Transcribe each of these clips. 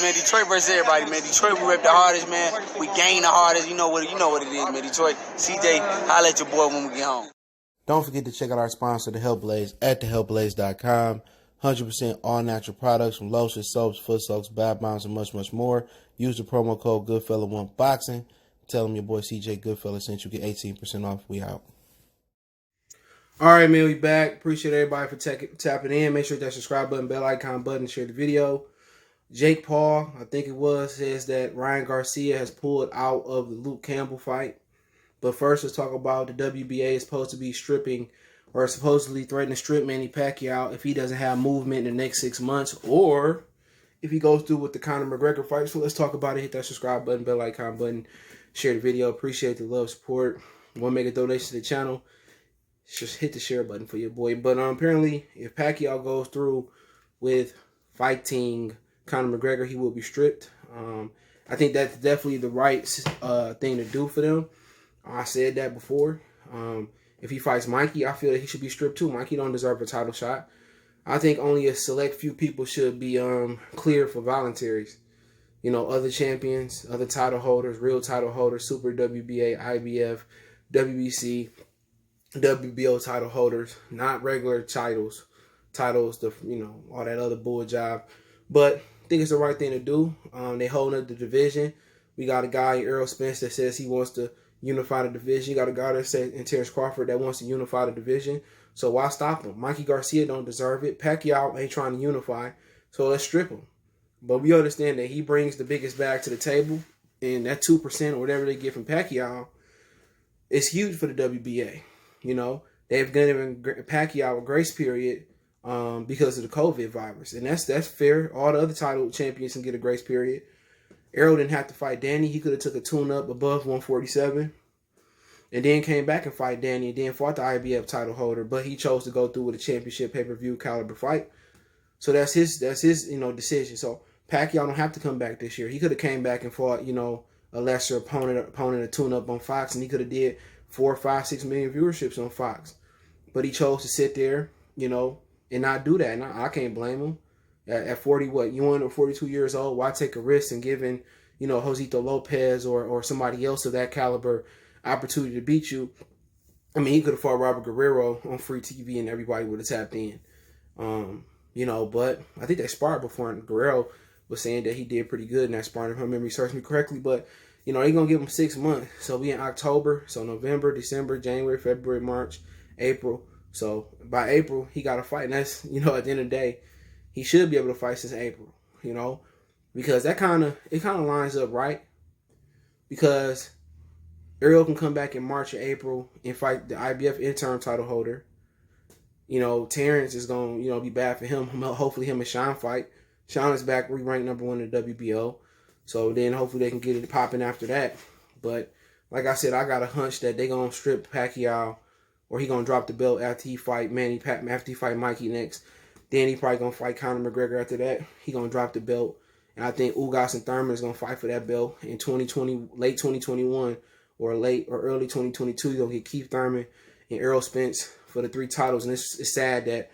man. Detroit versus everybody, man. Detroit, we rep the hardest, man. We gain the hardest. You know what it is, man. Detroit, CJ, holla at your boy when we get home. Don't forget to check out our sponsor, The Health Blaze, at thehealthblaze.com. 100% all natural products from lotions, soaps, foot soaks, bath bombs, and much, much more. Use the promo code Goodfella1Boxing. Tell them your boy CJ Goodfella sent you. Get 18% off. We out. All right, man, we back. Appreciate everybody for tapping in. Make sure that subscribe button, bell icon button, share the video. Jake Paul, I think it was, says that Ryan Garcia has pulled out of the Luke Campbell fight. But first, let's talk about the WBA is supposed to be stripping or supposedly threatening to strip Manny Pacquiao if he doesn't have movement in the next 6 months or if he goes through with the Conor McGregor fight. So let's talk about it. Hit that subscribe button, bell icon button, share the video. Appreciate the love, support. Want to make a donation to the channel? Just hit the share button for your boy. But apparently, if Pacquiao goes through with fighting Conor McGregor, he will be stripped. I think that's definitely the right thing to do for them. I said that before. If he fights Mikey, I feel that he should be stripped too. Mikey don't deserve a title shot. I think only a select few people should be cleared for voluntaries. You know, other champions, other title holders, real title holders, Super WBA, IBF, WBC, WBO title holders, not regular titles, all that other bull job. But I think it's the right thing to do. They holding up the division. We got a guy, Errol Spence, that says he wants to unify the division. You got a guy that said, and Terrence Crawford, that wants to unify the division. So why stop him? Mikey Garcia don't deserve it. Pacquiao ain't trying to unify. So let's strip him. But we understand that he brings the biggest bag to the table. And that 2% or whatever they get from Pacquiao is huge for the WBA. You know, they've given Pacquiao a grace period because of the COVID virus. And that's fair. All the other title champions can get a grace period. Errol didn't have to fight Danny. He could have took a tune-up above 147 and then came back and fight Danny and then fought the IBF title holder. But he chose to go through with a championship pay-per-view caliber fight. So that's his decision. So Pacquiao don't have to come back this year. He could have came back and fought, a lesser opponent, a tune-up on Fox, and he could have did 4, 5, 6 million viewerships on Fox. But he chose to sit there, and not do that. And I can't blame him. At 41 or 42 years old, why take a risk and giving, Josito Lopez or somebody else of that caliber opportunity to beat you? I mean, he could have fought Robert Guerrero on free TV and everybody would have tapped in. But I think they sparred before, and Guerrero was saying that he did pretty good in that sparring, if my memory serves me correctly. But, they're going to give him 6 months. So we in October, so November, December, January, February, March, April. So by April, he got to fight. And that's, at the end of the day, he should be able to fight since April, because that kind of lines up right. Because Errol can come back in March or April and fight the IBF interim title holder. Terrence is going to, be bad for him. Hopefully him and Sean fight. Sean is back, re-ranked #1 in the WBO. So then hopefully they can get it popping after that. But like I said, I got a hunch that they're going to strip Pacquiao, or he going to drop the belt after he fight after he fight Mikey next. Then he probably going to fight Conor McGregor after that. He going to drop the belt. And I think Ugas and Thurman is going to fight for that belt in 2020, late 2021 or early 2022. You're going to get Keith Thurman and Errol Spence for the 3 titles. And it's sad that,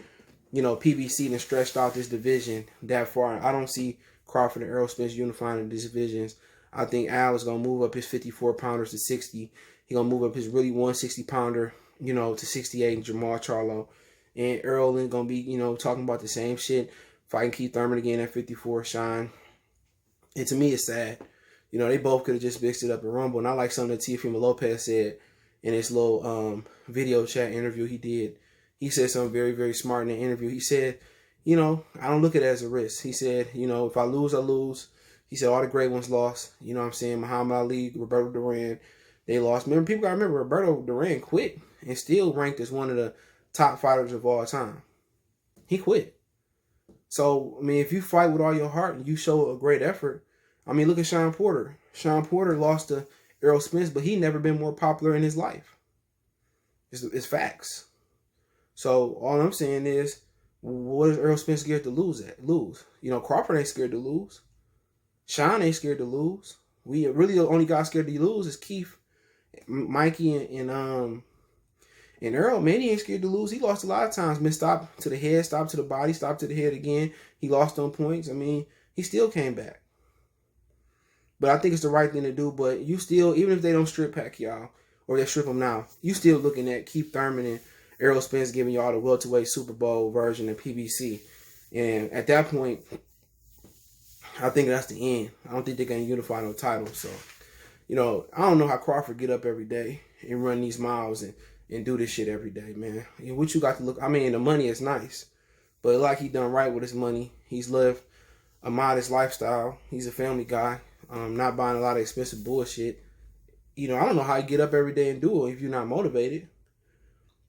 PBC done stretched out this division that far. I don't see Crawford and Errol Spence unifying these divisions. I think Al is going to move up his 54-pounders to 60. He's going to move up his really 160-pounder, to 68 and Jamal Charlo. And Errol is going to be, talking about the same shit, fighting Keith Thurman again at 54, Sean. And to me, it's sad. They both could have just mixed it up in Rumble. And I like something that Teofimo Lopez said in his little video chat interview he did. He said something very, very smart in the interview. He said, I don't look at it as a risk. He said, if I lose, I lose. He said all the great ones lost. You know what I'm saying? Muhammad Ali, Roberto Duran, they lost. People got to remember, Roberto Duran quit and still ranked as one of the top fighters of all time. He quit. So, if you fight with all your heart and you show a great effort, look at Sean Porter. Sean Porter lost to Errol Spence, but he never been more popular in his life. It's facts. So, all I'm saying is, what is Errol Spence scared to lose? Crawford ain't scared to lose. Sean ain't scared to lose. We really the only guy scared to lose is Keith, Mikey, and Errol. Manny ain't scared to lose. He lost a lot of times. Missed stop to the head, stop to the body, stop to the head again. He lost on points. He still came back. But I think it's the right thing to do. But you still, even if they don't strip Pacquiao, or they strip him now, you still looking at Keith Thurman and Errol Spence giving y'all the welterweight Super Bowl version of PBC. And at that point, I think that's the end. I don't think they're going to unify no title. So, you know, I don't know how Crawford get up every day and run these miles and do this shit every day, man. And what you got to look, I mean, the money is nice. But like he done right with his money. He's lived a modest lifestyle. He's a family guy. Not buying a lot of expensive bullshit. You know, I don't know how you get up every day and do it if you're not motivated.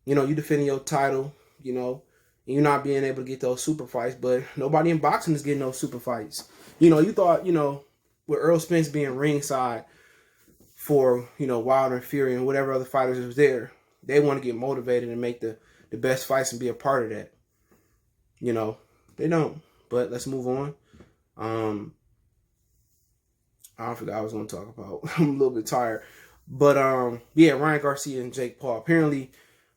You know, you defending your title, you know, and you're not being able to get those super fights, but nobody in boxing is getting those super fights. You know, you thought, you know, with Earl Spence being ringside for, you know, Wilder and Fury and whatever other fighters was there, they want to get motivated and make the best fights and be a part of that. You know, they don't. But let's move on. I forgot what I was going to talk about. I'm a little bit tired. But, yeah, Ryan Garcia and Jake Paul. Apparently,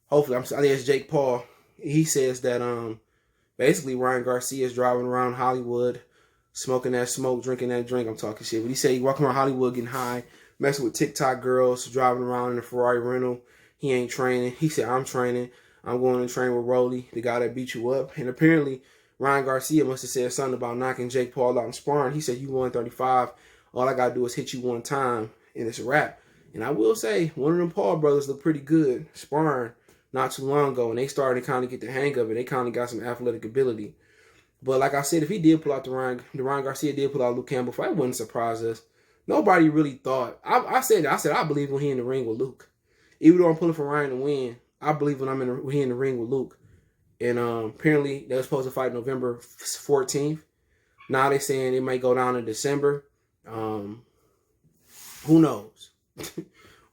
hopefully, I think it's Jake Paul. He says that basically Ryan Garcia is driving around Hollywood, smoking that smoke, drinking that drink. I'm talking shit. But he said he walking around Hollywood getting high, messing with TikTok girls, driving around in a Ferrari rental. He ain't training. He said, I'm training. I'm going to train with Rolly, the guy that beat you up. And apparently, Ryan Garcia must have said something about knocking Jake Paul out in sparring. He said, you 135. All I got to do is hit you one time, and it's a wrap. And I will say, one of them Paul brothers looked pretty good sparring not too long ago, and they started to kind of get the hang of it. They kind of got some athletic ability. But like I said, if he did pull out the Ryan Garcia did pull out Luke Campbell fight, it wouldn't surprise us. Nobody really thought. I said I believe when he in the ring with Luke. Even though I'm pulling for Ryan to win, I believe when he in the ring with Luke. And apparently they were supposed to fight November 14th. Now they're saying it might go down in December. Who knows?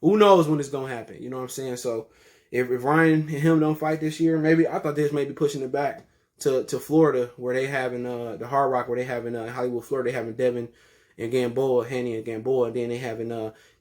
Who knows when it's gonna happen? You know what I'm saying? So if Ryan and him don't fight this year, maybe I thought they was maybe pushing it back to Florida, where they having the Hard Rock, where they having Hollywood, Florida, they having Devin and Gamboa, Haney and Gamboa, and then they having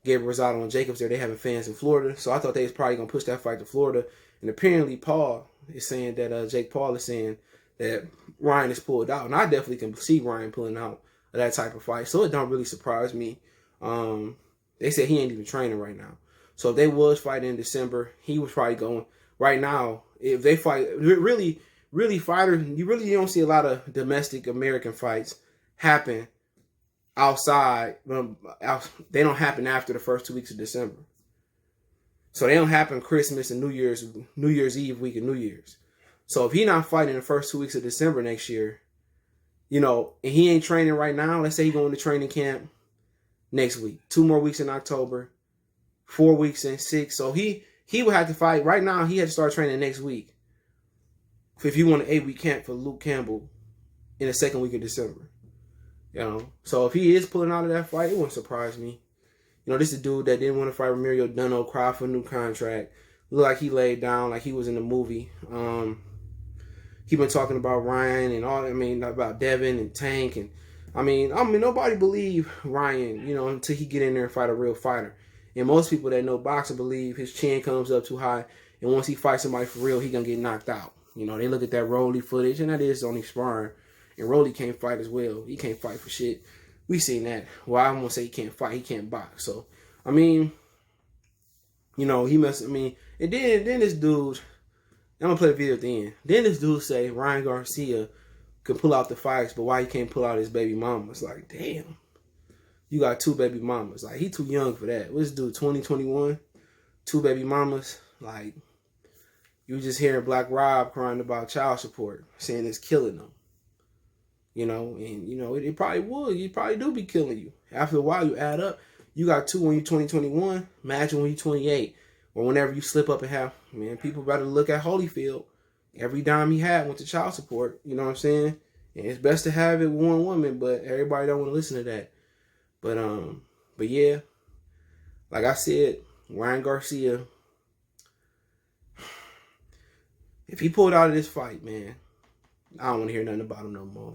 Gabriel Rosado and Jacobs there. They having fans in Florida, so I thought they was probably gonna push that fight to Florida. And apparently Paul is saying that Jake Paul is saying that Ryan is pulled out, and I definitely can see Ryan pulling out of that type of fight. So it don't really surprise me. They said he ain't even training right now. So if they was fighting in December, he was probably going right now. If they fight, really fighters, you really don't see a lot of domestic American fights happen outside. They don't happen after the first 2 weeks of December. So they don't happen Christmas and New Year's Eve week and New Year's. So if he not fighting the first 2 weeks of December next year, you know, and he ain't training right now, let's say he going to training camp next week, 2 more weeks in October, 4 weeks in 6. So he would have to fight right now. He had to start training next week if you want an 8-week camp for Luke Campbell in the second week of December. You know, so if he is pulling out of that fight, it wouldn't surprise me. You know, this is a dude that didn't want to fight Romero Dunno, cry for a new contract. Looked like he laid down like he was in the movie. He been talking about Ryan and all. I mean, about Devin and Tank, and I mean, nobody believe Ryan, you know, until he get in there and fight a real fighter. And most people that know boxing believe his chin comes up too high, and once he fights somebody for real, he gonna get knocked out. You know, they look at that Rolly footage, and that is only sparring. And Rolly can't fight as well. He can't fight for shit. We seen that. Well, I won't say he can't fight. He can't box. So, I mean, you know, he must. I mean, and then this dude. I'm gonna play the video at the end. Then this dude say Ryan Garcia can pull out the fights, but why he can't pull out his baby mama? It's like, damn, you got 2 baby mamas. Like, he too young for that. What's this dude, 2021? 2 baby mamas. Like, you just hearing Black Rob crying about child support, saying it's killing them. You know, and you know, it probably would. It probably do be killing you. After a while, you add up. You got 2 when you're 2021. Imagine when you're 28. Or whenever you slip up and have, man, people better look at Holyfield. Every dime he had went to child support. You know what I'm saying? And it's best to have it with one woman, but everybody don't want to listen to that. But yeah, like I said, Ryan Garcia, if he pulled out of this fight, man, I don't want to hear nothing about him no more.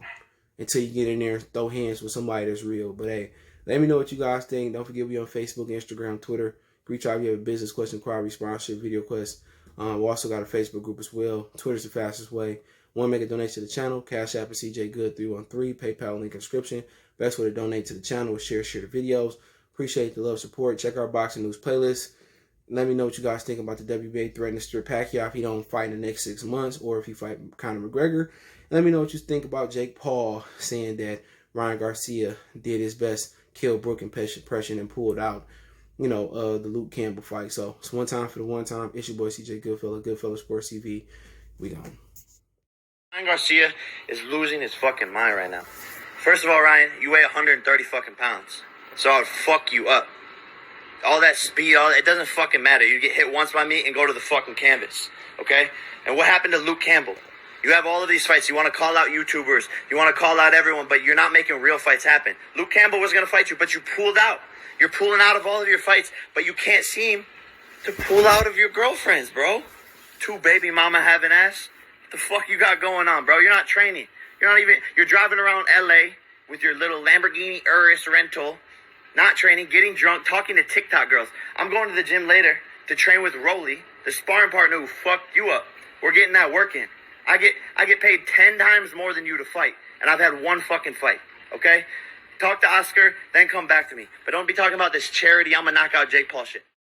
Until you get in there and throw hands with somebody that's real. But hey, let me know what you guys think. Don't forget we on Facebook, Instagram, Twitter. Reach out if you have a business question, inquiry, sponsorship, video quest. We also got a Facebook group as well. Twitter's the fastest way. Want to make a donation to the channel? Cash App and CJ Good 313. PayPal link in description. Best way to donate to the channel is share the videos. Appreciate the love, support. Check our boxing news playlist. Let me know what you guys think about the WBA threatening Stip Pacquiao if he don't fight in the next 6 months, or if he fight Conor McGregor. And let me know what you think about Jake Paul saying that Ryan Garcia did his best, killed Brook and Impression, and pulled out, the Luke Campbell fight. So it's one time for the one time. It's your boy CJ Goodfellow Sports TV. We gone. Ryan Garcia is losing his fucking mind right now. First of all, Ryan, you weigh 130 fucking pounds. So I would fuck you up. All that speed, it doesn't fucking matter. You get hit once by me and go to the fucking canvas, okay? And what happened to Luke Campbell? You have all of these fights. You want to call out YouTubers. You want to call out everyone, but you're not making real fights happen. Luke Campbell was going to fight you, but you pulled out. You're pulling out of all of your fights, but you can't seem to pull out of your girlfriends, bro. 2 baby mama having ass. What the fuck you got going on, bro? You're not training. You're driving around LA with your little Lamborghini Urus rental, not training, getting drunk, talking to TikTok girls. I'm going to the gym later to train with Rolly, the sparring partner who fucked you up. We're getting that work in. I get paid 10 times more than you to fight, and I've had 1 fucking fight, okay? Talk to Oscar, then come back to me. But don't be talking about this charity, I'm gonna knock out Jake Paul shit.